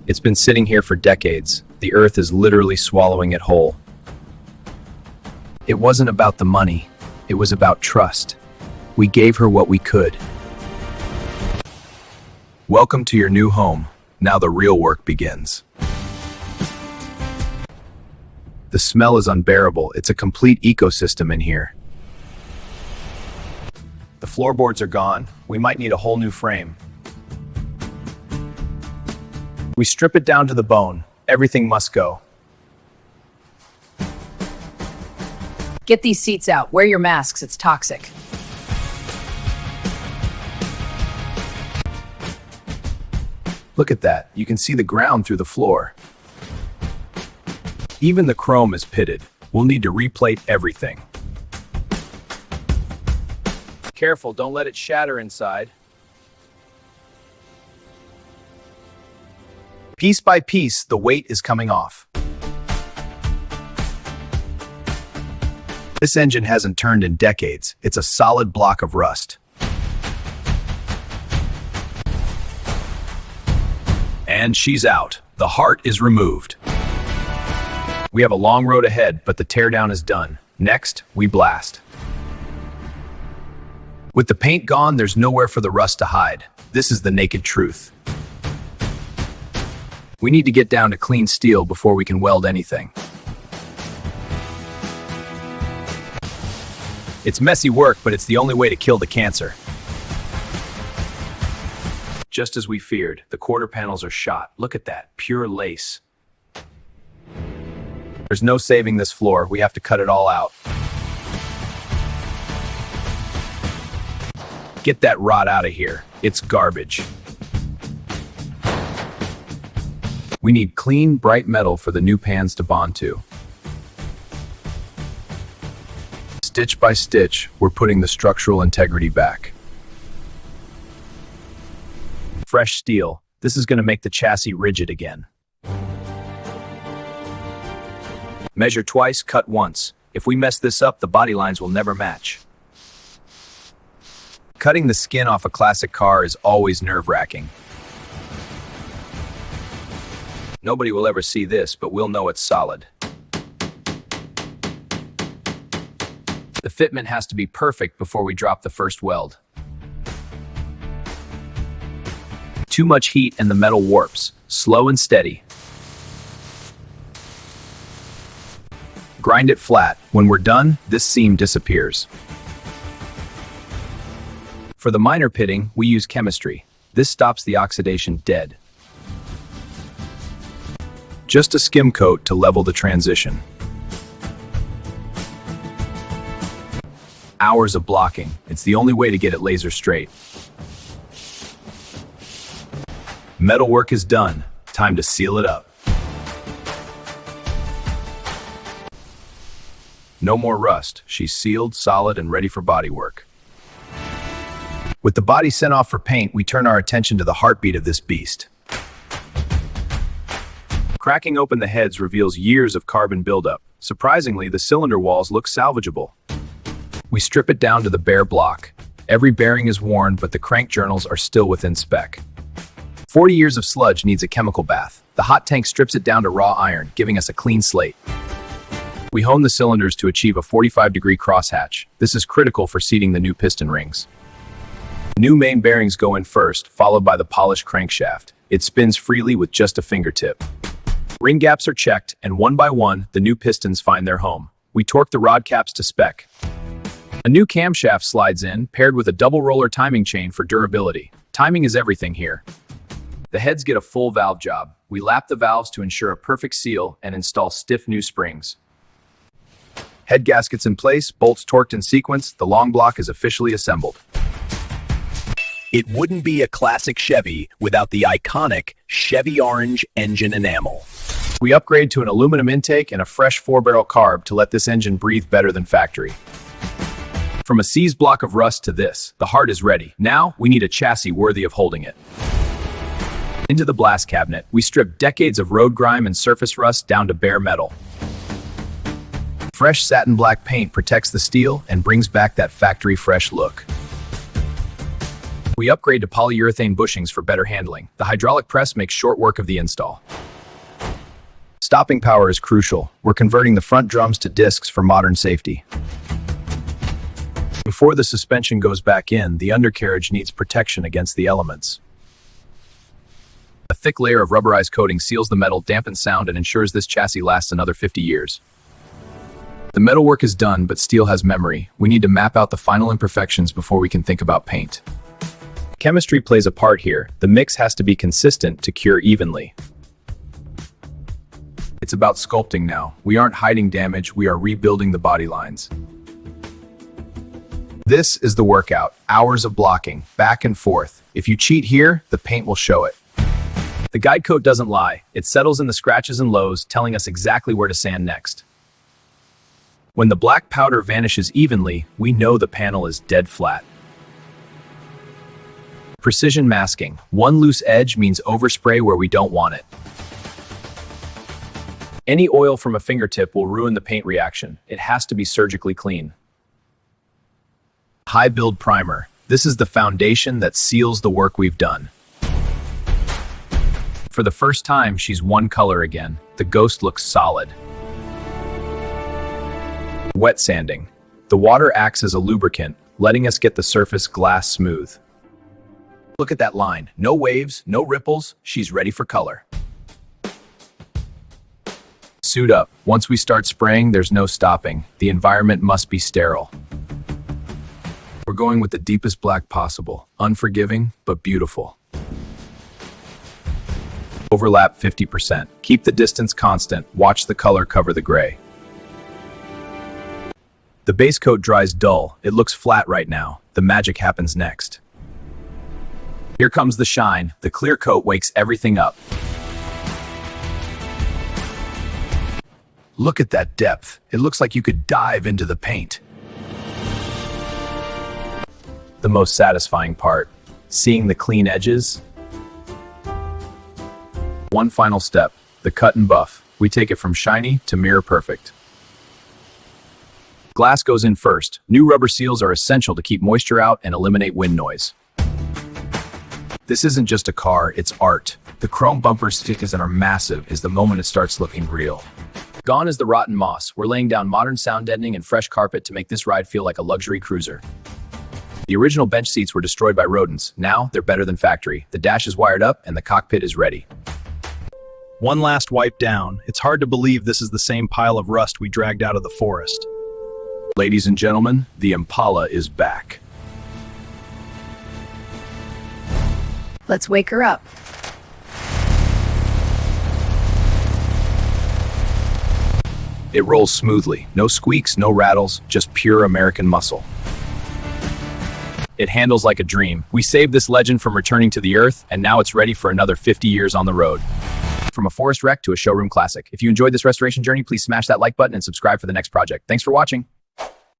It's been sitting here for decades. The earth is literally swallowing it whole. It wasn't about the money. It was about trust. We gave her what we could. Welcome to your new home. Now the real work begins. The smell is unbearable. It's a complete ecosystem in here. The floorboards are gone. We might need a whole new frame. We strip it down to the bone. Everything must go. Get these seats out. Wear your masks. It's toxic. Look at that. You can see the ground through the floor. Even the chrome is pitted. We'll need to replate everything. Careful, don't let it shatter inside. Piece by piece, the weight is coming off. This engine hasn't turned in decades. It's a solid block of rust. And she's out. The heart is removed. We have a long road ahead, but the teardown is done. Next, we blast. With the paint gone, there's nowhere for the rust to hide. This is the naked truth. We need to get down to clean steel before we can weld anything. It's messy work, but it's the only way to kill the cancer. Just as we feared, the quarter panels are shot. Look at that, pure lace. There's no saving this floor. We have to cut it all out. Get that rot out of here. It's garbage. We need clean, bright metal for the new pans to bond to. Stitch by stitch, we're putting the structural integrity back. Fresh steel. This is going to make the chassis rigid again. Measure twice, cut once. If we mess this up, the body lines will never match. Cutting the skin off a classic car is always nerve-wracking. Nobody will ever see this, but we'll know it's solid. The fitment has to be perfect before we drop the first weld. Too much heat and the metal warps. Slow and steady. Grind it flat. When we're done, this seam disappears. For the minor pitting, we use chemistry. This stops the oxidation dead. Just a skim coat to level the transition. Hours of blocking. It's the only way to get it laser straight. Metal work is done. Time to seal it up. No more rust. She's sealed, solid, and ready for bodywork. With the body sent off for paint, we turn our attention to the heartbeat of this beast. Cracking open the heads reveals years of carbon buildup. Surprisingly, the cylinder walls look salvageable. We strip it down to the bare block. Every bearing is worn, but the crank journals are still within spec. 40 years of sludge needs a chemical bath. The hot tank strips it down to raw iron, giving us a clean slate. We hone the cylinders to achieve a 45-degree crosshatch. This is critical for seating the new piston rings. New main bearings go in first, followed by the polished crankshaft. It spins freely with just a fingertip. Ring gaps are checked, and one by one, the new pistons find their home. We torque the rod caps to spec. A new camshaft slides in, paired with a double roller timing chain for durability. Timing is everything here. The heads get a full valve job. We lap the valves to ensure a perfect seal and install stiff new springs. Head gaskets in place, bolts torqued in sequence, the long block is officially assembled. It wouldn't be a classic Chevy without the iconic Chevy orange engine enamel. We upgrade to an aluminum intake and a fresh 4-barrel carb to let this engine breathe better than factory. From a seized block of rust to this, the heart is ready. Now, we need a chassis worthy of holding it. Into the blast cabinet, we strip decades of road grime and surface rust down to bare metal. Fresh satin black paint protects the steel and brings back that factory fresh look. We upgrade to polyurethane bushings for better handling. The hydraulic press makes short work of the install. Stopping power is crucial. We're converting the front drums to discs for modern safety. Before the suspension goes back in, the undercarriage needs protection against the elements. A thick layer of rubberized coating seals the metal, dampens sound, and ensures this chassis lasts another 50 years. The metalwork is done, but steel has memory. We need to map out the final imperfections before we can think about paint. Chemistry plays a part here. The mix has to be consistent to cure evenly. It's about sculpting now. We aren't hiding damage, we are rebuilding the body lines. This is the workout. Hours of blocking, back and forth. If you cheat here, the paint will show it. The guide coat doesn't lie. It settles in the scratches and lows, telling us exactly where to sand next. When the black powder vanishes evenly, we know the panel is dead flat. Precision masking. One loose edge means overspray where we don't want it. Any oil from a fingertip will ruin the paint reaction. It has to be surgically clean. High build primer. This is the foundation that seals the work we've done. For the first time, she's one color again. The Ghost looks solid. Wet sanding. The water acts as a lubricant, letting us get the surface glass smooth. Look at that line. No waves, no ripples. She's ready for color. Suit up. Once we start spraying, there's no stopping. The environment must be sterile. We're going with the deepest black possible. Unforgiving, but beautiful. Overlap 50%. Keep the distance constant. Watch the color cover the gray. The base coat dries dull. It looks flat right now. The magic happens next. Here comes the shine. The clear coat wakes everything up. Look at that depth. It looks like you could dive into the paint. The most satisfying part, seeing the clean edges. One final step, the cut and buff. We take it from shiny to mirror perfect. Glass goes in first. New rubber seals are essential to keep moisture out and eliminate wind noise. This isn't just a car, it's art. The chrome bumper stickers that are massive is the moment it starts looking real. Gone is the rotten moss. We're laying down modern sound deadening and fresh carpet to make this ride feel like a luxury cruiser. The original bench seats were destroyed by rodents. Now they're better than factory. The dash is wired up and the cockpit is ready. One last wipe down. It's hard to believe this is the same pile of rust we dragged out of the forest. Ladies and gentlemen, the Impala is back. Let's wake her up. It rolls smoothly. No squeaks, no rattles, just pure American muscle. It handles like a dream. We saved this legend from returning to the earth, and now it's ready for another 50 years on the road. From a forest wreck to a showroom classic. If you enjoyed this restoration journey, please smash that like button and subscribe for the next project. Thanks for watching.